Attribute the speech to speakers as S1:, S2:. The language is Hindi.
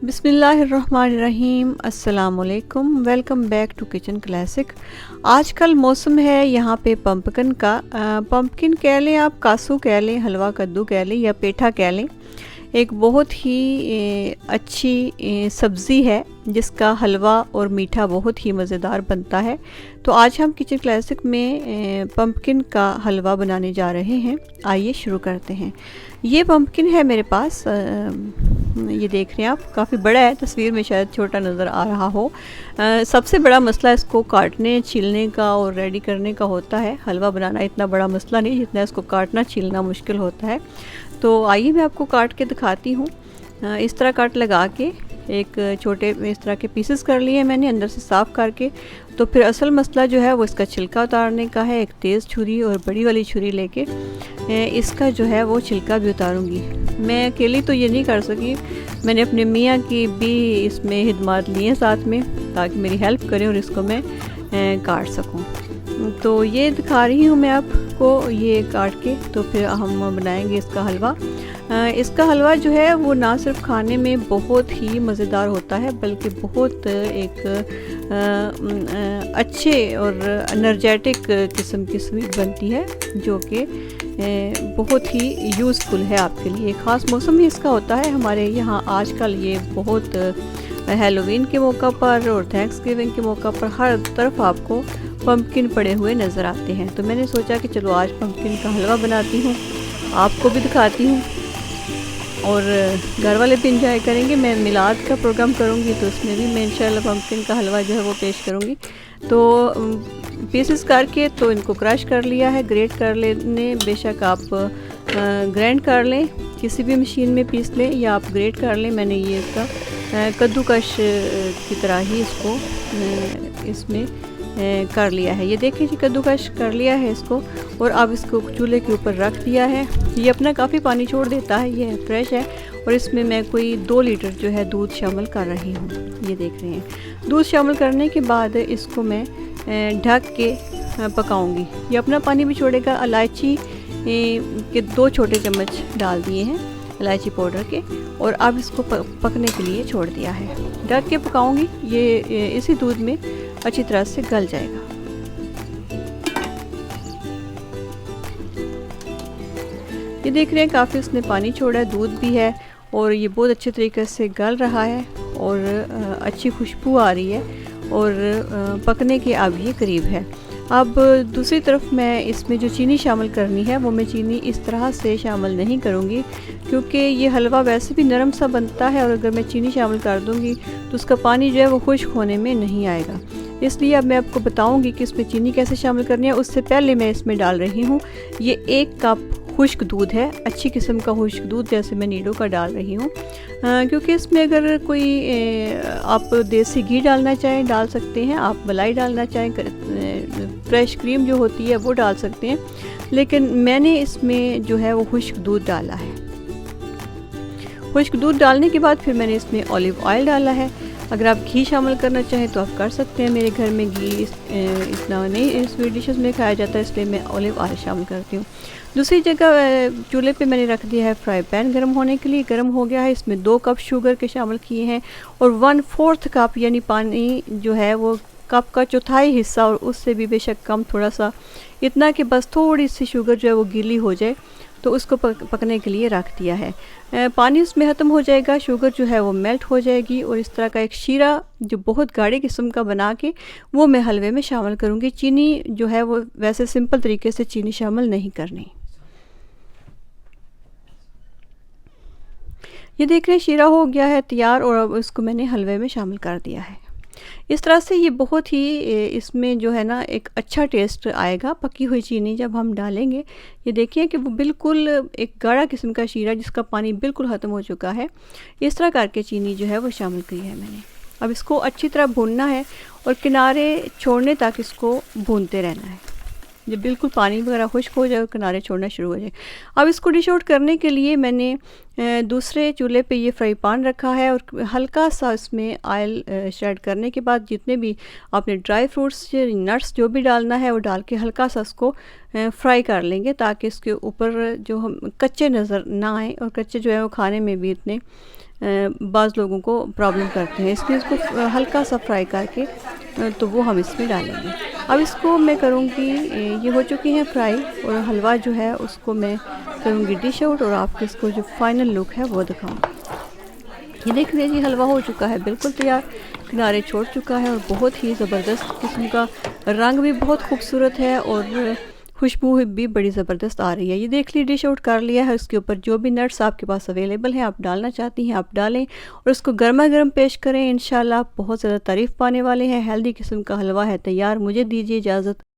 S1: बिस्मिल्लाहिर्रहमानिर्रहीम, अस्सलाम वालेकुम। Welcome back to kitchen classic. आजकल मौसम है यहाँ पे पम्पकिन का। पम्पकिन कह लें आप, कासू कह लें, हलवा कद्दू कह लें या पेठा कह लें। एक बहुत ही अच्छी सब्ज़ी है जिसका हलवा और मीठा बहुत ही मज़ेदार बनता है। तो आज हम किचन क्लासिक में पम्पकिन का हलवा बनाने जा रहे हैं। आइए शुरू करते हैं। ये पम्पकिन है मेरे पास, ये देख रहे हैं आप, काफ़ी बड़ा है, तस्वीर में शायद छोटा नज़र आ रहा हो। सबसे बड़ा मसला इसको काटने छीलने का और रेडी करने का होता है। हलवा बनाना इतना बड़ा मसला नहीं जितना इसको काटना छीलना मुश्किल होता है। तो आइए मैं आपको काट के दिखाती हूँ। इस तरह काट लगा के एक छोटे इस तरह के पीसेस कर लिए मैंने अंदर से साफ़ करके। तो फिर असल मसला जो है वो इसका छिलका उतारने का है। एक तेज़ छुरी और बड़ी वाली छुरी लेके इसका जो है वो छिलका भी उतारूँगी। मैं अकेली तो ये नहीं कर सकी, मैंने अपने मियाँ की भी इसमें हिदमात ली हैं साथ में, ताकि मेरी हेल्प करें और इसको मैं काट सकूँ। तो ये दिखा रही हूँ मैं आपको, ये काट के तो फिर हम बनाएंगे इसका हलवा। इसका हलवा जो है वो ना सिर्फ खाने में बहुत ही मज़ेदार होता है, बल्कि बहुत एक अच्छे और एनर्जेटिक किस्म की स्वीट बनती है, जो कि बहुत ही यूज़फुल है आपके लिए। ख़ास मौसम ही इसका होता है हमारे यहाँ आजकल। ये बहुत हेलोवीन के मौका पर और थैंक्सगिविंग के मौका पर हर तरफ आपको पम्पकिन पड़े हुए नज़र आते हैं। तो मैंने सोचा कि चलो आज पम्पकिन का हलवा बनाती हूँ, आपको भी दिखाती हूँ और घर वाले भी इंजॉय करेंगे। मैं मिलाद का प्रोग्राम करूँगी तो उसमें भी मैं इंशाल्लाह पम्पकिन का हलवा जो है वो पेश करूँगी। तो पीसेस करके तो इनको क्रश कर लिया है, ग्रेट कर लेने, बेशक आप ग्राइंड कर लें, किसी भी मशीन में पीस लें या आप ग्रेट कर लें। मैंने ये इसका कद्दूकश की तरह ही इसको इसमें कर लिया है। ये देखिए जी, कद्दूकश कर लिया है इसको और अब इसको चूल्हे के ऊपर रख दिया है। ये अपना काफ़ी पानी छोड़ देता है, ये फ्रेश है। और इसमें मैं कोई 2 लीटर जो है दूध शामिल कर रही हूँ। ये देख रहे हैं। दूध शामिल करने के बाद इसको मैं ढक के पकाऊंगी। ये अपना पानी भी छोड़ेगा। इलायची के 2 छोटे चम्मच डाल दिए हैं इलायची पाउडर के, और अब इसको पकने के लिए छोड़ दिया है। ढक के पकाऊंगी, ये इसी दूध में अच्छी तरह से गल जाएगा। ये देख रहे हैं काफ़ी उसने पानी छोड़ा है, दूध भी है और ये बहुत अच्छे तरीके से गल रहा है और अच्छी खुशबू आ रही है और पकने के अब ये करीब है। अब दूसरी तरफ मैं इसमें जो चीनी शामिल करनी है वो मैं चीनी इस तरह से शामिल नहीं करूँगी, क्योंकि ये हलवा वैसे भी नरम सा बनता है और अगर मैं चीनी शामिल कर दूँगी तो उसका पानी जो है वो खुश्क होने में नहीं आएगा। इसलिए अब मैं आपको बताऊँगी कि इसमें चीनी कैसे शामिल करनी है। उससे पहले मैं इसमें डाल रही हूँ ये 1 कप खुश्क दूध है, अच्छी किस्म का खुश्क दूध, जैसे मैं नीडो का डाल रही हूँ। क्योंकि इसमें अगर कोई आप देसी घी डालना चाहें डाल सकते हैं, आप मलाई डालना चाहें, फ्रेश क्रीम जो होती है वो डाल सकते हैं, लेकिन मैंने इसमें जो है वो खुश्क दूध डाला है। खुश्क दूध डालने के बाद फिर मैंने इसमें ऑलिव ऑयल डाला है। अगर आप घी शामिल करना चाहें तो आप कर सकते हैं। मेरे घर में घी इतना नहीं स्वीट डिशेस में खाया जाता है, इसलिए मैं ऑलिव ऑयल शामिल करती हूँ। दूसरी जगह चूल्हे पे मैंने रख दिया है फ्राई पैन गर्म होने के लिए। गर्म हो गया है, इसमें 2 कप शुगर के शामिल किए हैं और 1/4 कप यानी पानी जो है वो कप का चौथाई हिस्सा और उससे भी बेशक कम, थोड़ा सा, इतना कि बस थोड़ी सी शुगर जो है वो गीली हो जाए, तो उसको पकने के लिए रख दिया है। पानी उसमें ख़त्म हो जाएगा, शुगर जो है वो मेल्ट हो जाएगी और इस तरह का एक शीरा जो बहुत गाढ़े किस्म का बना के वो मैं हलवे में शामिल करूँगी। चीनी जो है वो वैसे सिंपल तरीके से चीनी शामिल नहीं करनी। ये देख रहे हैं शीरा हो गया है तैयार और अब इसको मैंने हलवे में शामिल कर दिया है। इस तरह से ये बहुत ही इसमें जो है ना एक अच्छा टेस्ट आएगा पकी हुई चीनी जब हम डालेंगे। ये देखिए कि वो बिल्कुल एक गाढ़ा किस्म का शीरा जिसका पानी बिल्कुल ख़त्म हो चुका है, इस तरह करके चीनी जो है वो शामिल की है मैंने। अब इसको अच्छी तरह भूनना है और किनारे छोड़ने तक इसको भूनते रहना है। जब बिल्कुल पानी वगैरह खुश्क हो जाए और किनारे छोड़ना शुरू हो जाए। अब इसको डिश आउट करने के लिए मैंने दूसरे चूल्हे पे ये फ्राई पैन रखा है और हल्का सा इसमें ऑयल ऐड करने के बाद जितने भी आपने ड्राई फ्रूट्स नट्स जो भी डालना है वो डाल के हल्का सा उसको फ्राई कर लेंगे, ताकि इसके ऊपर जो हम कच्चे नज़र ना आए, और कच्चे जो है वो खाने में भी इतने बाज़ लोगों को प्रॉब्लम करते हैं, इसलिए इसको हल्का सा फ्राई करके तो वो हम इसमें डालेंगे। अब इसको मैं करूँगी, ये हो चुकी हैं फ्राई, और हलवा जो है उसको मैं करूँगी डिश आउट और आपको इसको जो फाइनल लुक है वो दिखाऊँगी। ये देख लीजिए हलवा हो चुका है बिल्कुल तैयार, किनारे छोड़ चुका है और बहुत ही ज़बरदस्त किस्म का, रंग भी बहुत खूबसूरत है और खुशबू भी बड़ी ज़बरदस्त आ रही है। ये देख ली डिश आउट कर लिया है, उसके ऊपर जो भी नट्स आपके पास अवेलेबल हैं आप डालना चाहती हैं आप डालें और इसको गर्मा गर्म पेश करें। इंशाल्लाह बहुत ज़्यादा तारीफ़ पाने वाले हैं। हेल्दी किस्म का हलवा है तैयार। मुझे दीजिए इजाज़त।